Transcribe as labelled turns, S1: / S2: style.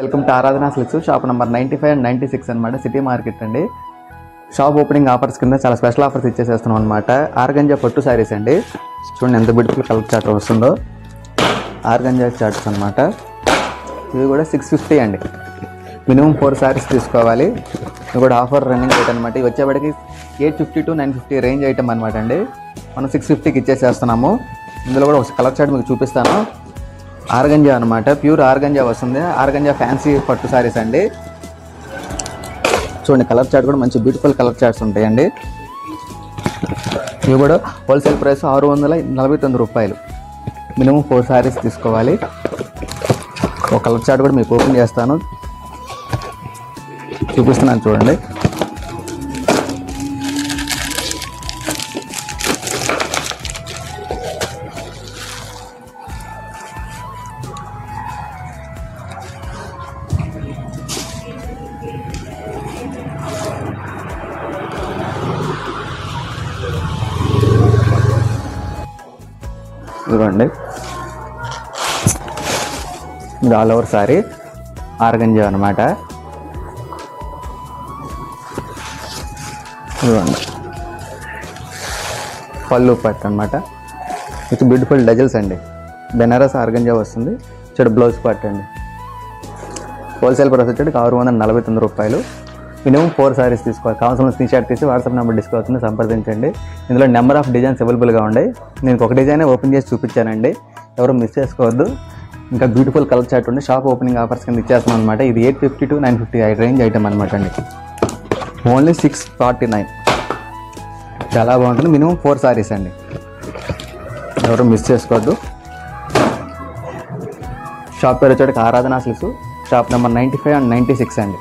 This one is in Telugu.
S1: వెల్కమ్ టు ఆరాధన సిల్క్స్ షాప్ నెంబర్ 95 అండ్ 96 అనమాట. సిటీ మార్కెట్ అండి. షాప్ ఓపెనింగ్ ఆఫర్స్ కింద చాలా స్పెషల్ ఆఫర్స్ ఇచ్చేసేస్తున్నాం అనమాట. ఆర్గంజా పట్టు శారీస్ అండి. చూడండి ఎంత బ్యూటిఫుల్ కలర్ చార్ట్ వస్తుందో. ఆర్గంజా చార్ట్స్ అనమాట. ఇవి కూడా 650 అండి. మినిమం 4 శారీస్ తీసుకోవాలి. ఇవి కూడా ఆఫర్ రన్నింగ్ రేట్ అనమాట. ఇవి వచ్చేప్పటికి 850 to 950 రేంజ్ ఐటమ్ అనమాట అండి. మనం 650కి ఇచ్చేసేస్తున్నాము. ఇందులో కూడా ఒక కలర్ చార్ట్ మీకు చూపిస్తాను. ఆర్గంజా అనమాట, ప్యూర్ ఆర్గంజా వస్తుంది. ఆర్గంజా ఫ్యాన్సీ పట్టు శారీస్ అండి. చూడండి కలర్ చార్ట్ కూడా మంచి బ్యూటిఫుల్ కలర్ చార్ట్స్ ఉంటాయండి. ఇవి కూడా హోల్సేల్ ప్రైస్ 649 రూపాయలు. మినిమం 4 శారీస్ తీసుకోవాలి. ఒక కలర్ చార్ట్ కూడా మీకు ఓపెన్ చేస్తాను, చూపిస్తున్నాను చూడండి. ఇదిగోండి, ఇది ఆల్ ఓవర్ సారీ ఆర్గంజా అనమాట. ఇదిగోండి పళ్ళు పట్టు అనమాట. విత్ బ్యూటిఫుల్ డజల్స్ అండి. బెనారస్ ఆర్గంజా వస్తుంది. చూడు బ్లౌజ్ పట్టు అండి. హోల్సేల్ ప్రైస్ వచ్చేటికి 649 రూపాయలు. మినిమం 4 శారీస్ తీసుకోవాలి. కావాల్సిన స్క్రీన్ షాట్ తీసి వాట్సాప్ నెంబర్ డిస్కౌంట్ అవుతుంది, సంప్రదించండి. ఇందులో నెంబర్ ఆఫ్ డిజైన్స్ అవైలబుల్గా ఉన్నాయి. నేను ఒక డిజైన్ ఓపెన్ చేసి చూపించానండి, ఎవరు మిస్ చేసుకోవద్దు. ఇంకా బ్యూటిఫుల్ కలర్ చార్ట్ ఉంది. షాప్ ఓపెనింగ్ ఆఫర్స్ కింద ఇచ్చేస్తున్నాం అనమాట. ఇది 850 to 950 రేంజ్ ఐటమ్ అనమాట అండి. ఓన్లీ 649. చాలా బాగుంటుంది. మినిమం 4 శారీస్ అండి, ఎవరు మిస్ చేసుకోవద్దు. షాప్ పేరు వచ్చేటికి ఆరాధన సిల్క్స్. షాప్ నెంబర్ 95 and 96 అండి.